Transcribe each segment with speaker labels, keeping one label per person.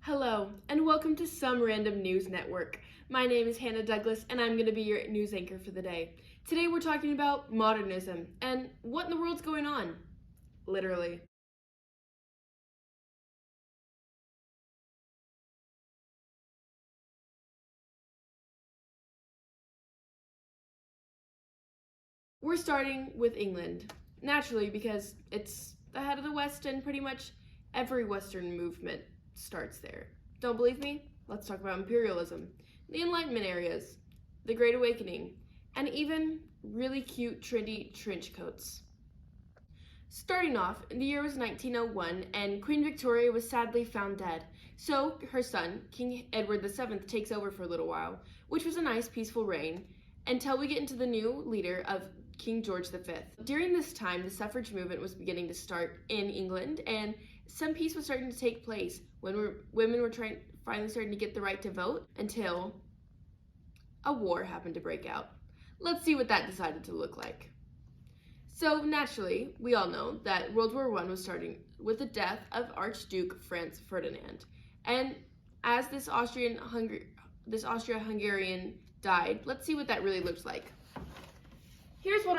Speaker 1: Hello, and welcome to Some Random News Network. My name is Hannah Douglas, and I'm going to be your news anchor for the day. Today we're talking about modernism, and what in the world's going on? Literally. We're starting with England, naturally because it's the head of the West and pretty much every Western movement starts there. Don't believe me? Let's talk about imperialism, the Enlightenment eras, the Great Awakening, and even really cute, trendy trench coats. Starting off, the year was 1901, and Queen Victoria was sadly found dead. So her son, King Edward VII, takes over for a little while, which was a nice, peaceful reign, until we get into the new leader of King George V. During this time, the suffrage movement was beginning to start in England, and some peace was starting to take place when women were finally starting to get the right to vote, until a war happened to break out. Let's see what that decided to look like. So naturally, we all know that World War I was starting with the death of Archduke Franz Ferdinand. And as this Austria-Hungarian died, let's see what that really looks like. Here's what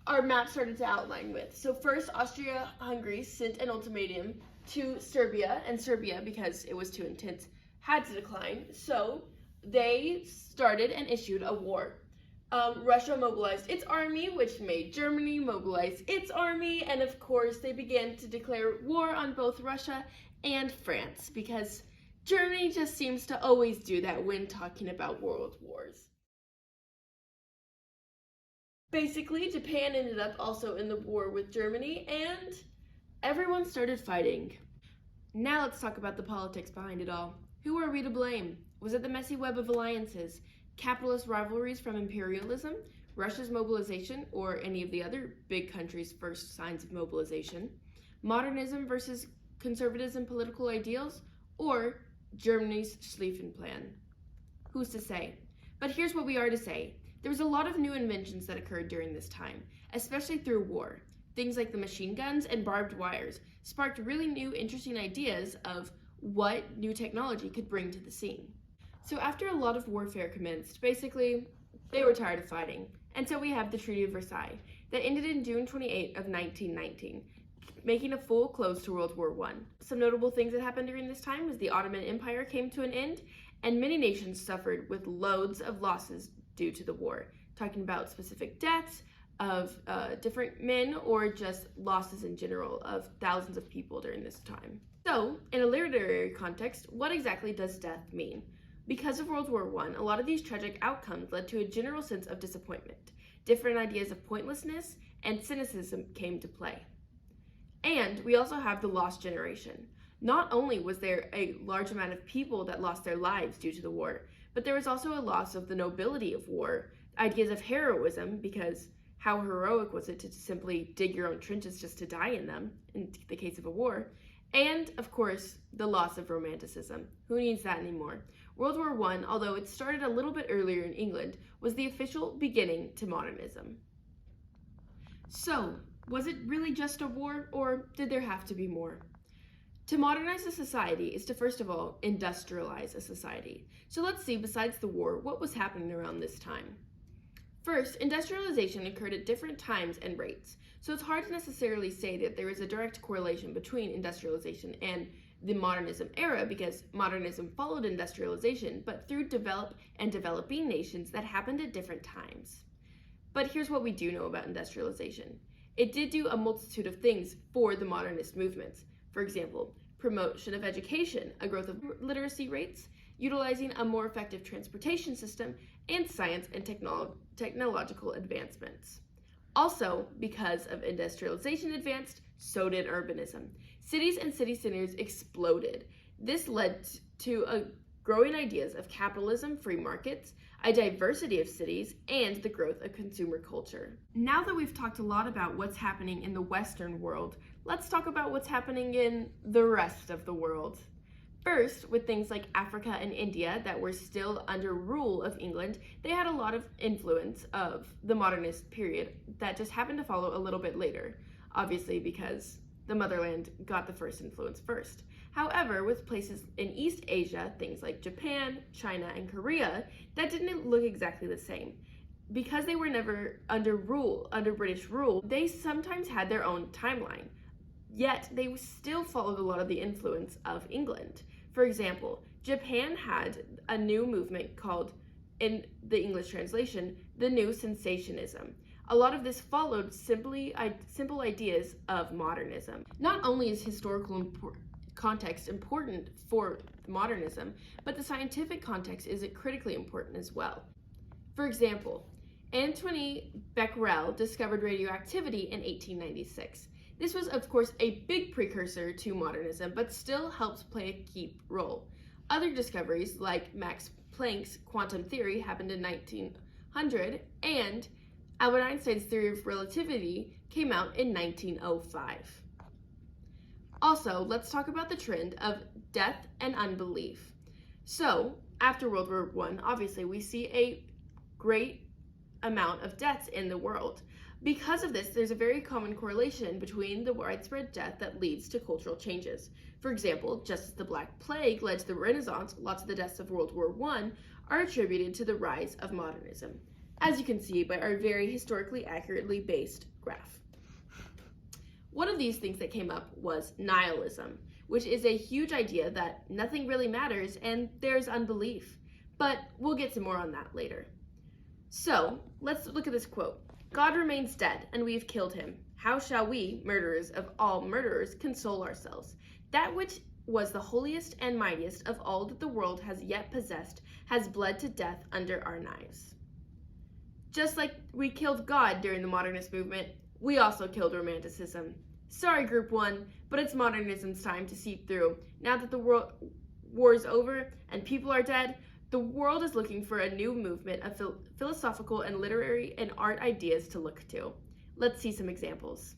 Speaker 1: our map started to outline with. So first, Austria-Hungary sent an ultimatum to Serbia, and Serbia, because it was too intense, had to decline. So they started and issued a war. Russia mobilized its army, which made Germany mobilize its army, and of course they began to declare war on both Russia and France, because Germany just seems to always do that when talking about world wars. Basically, Japan ended up also in the war with Germany, and everyone started fighting. Now let's talk about the politics behind it all. Who are we to blame? Was it the messy web of alliances, capitalist rivalries from imperialism, Russia's mobilization, or any of the other big countries' first signs of mobilization, modernism versus conservatism political ideals, or Germany's Schlieffen Plan? Who's to say? But here's what we are to say. There was a lot of new inventions that occurred during this time, especially through war. Things like the machine guns and barbed wires sparked really new, interesting ideas of what new technology could bring to the scene. So after a lot of warfare commenced, basically, they were tired of fighting. And so we have the Treaty of Versailles that ended in June 28 of 1919, making a full close to World War I. Some notable things that happened during this time was the Ottoman Empire came to an end, and many nations suffered with loads of losses due to the war, talking about specific deaths of different men or just losses in general of thousands of people during this time. So, in a literary context, what exactly does death mean? Because of World War I, a lot of these tragic outcomes led to a general sense of disappointment. Different ideas of pointlessness and cynicism came to play. And we also have the lost generation. Not only was there a large amount of people that lost their lives due to the war, but there was also a loss of the nobility of war, ideas of heroism, because how heroic was it to simply dig your own trenches just to die in them, in the case of a war, and, of course, the loss of romanticism. Who needs that anymore? World War I, although it started a little bit earlier in England, was the official beginning to modernism. So, was it really just a war, or did there have to be more? To modernize a society is to, first of all, industrialize a society. So let's see, besides the war, what was happening around this time. First, industrialization occurred at different times and rates. So it's hard to necessarily say that there is a direct correlation between industrialization and the modernism era, because modernism followed industrialization, but through developing nations that happened at different times. But here's what we do know about industrialization. It did do a multitude of things for the modernist movements. For example, promotion of education, a growth of literacy rates, utilizing a more effective transportation system, and science and technological advancements. Also, because of industrialization advanced, so did urbanism. Cities and city centers exploded. This led to a growing ideas of capitalism, free markets, a diversity of cities, and the growth of consumer culture. Now that we've talked a lot about what's happening in the Western world, let's talk about what's happening in the rest of the world. First, with things like Africa and India that were still under rule of England, they had a lot of influence of the modernist period that just happened to follow a little bit later, obviously because the motherland, got the first influence first. However, with places in East Asia, things like Japan, China, and Korea, that didn't look exactly the same. Because they were never under British rule, they sometimes had their own timeline. Yet, they still followed a lot of the influence of England. For example, Japan had a new movement called, in the English translation, the New Sensationism. A lot of this followed simple ideas of modernism. Not only is historical context important for modernism, but the scientific context is critically important as well. For example, Antoine Becquerel discovered radioactivity in 1896. This was, of course, a big precursor to modernism, but still helped play a key role. Other discoveries, like Max Planck's quantum theory, happened in 1900, and Albert Einstein's theory of relativity came out in 1905. Also, let's talk about the trend of death and unbelief. So, after World War I, obviously, we see a great amount of deaths in the world. Because of this, there's a very common correlation between the widespread death that leads to cultural changes. For example, just as the Black Plague led to the Renaissance, lots of the deaths of World War I are attributed to the rise of modernism, as you can see by our very historically accurately based graph. One of these things that came up was nihilism, which is a huge idea that nothing really matters and there's unbelief. But we'll get some more on that later. So, let's look at this quote. God remains dead, and we've killed him. How shall we, murderers of all murderers, console ourselves? That which was the holiest and mightiest of all that the world has yet possessed has bled to death under our knives. Just like we killed God during the modernist movement, we also killed Romanticism. Sorry, Group 1, but it's modernism's time to seep through. Now that the war is over and people are dead, the world is looking for a new movement of philosophical and literary and art ideas to look to. Let's see some examples.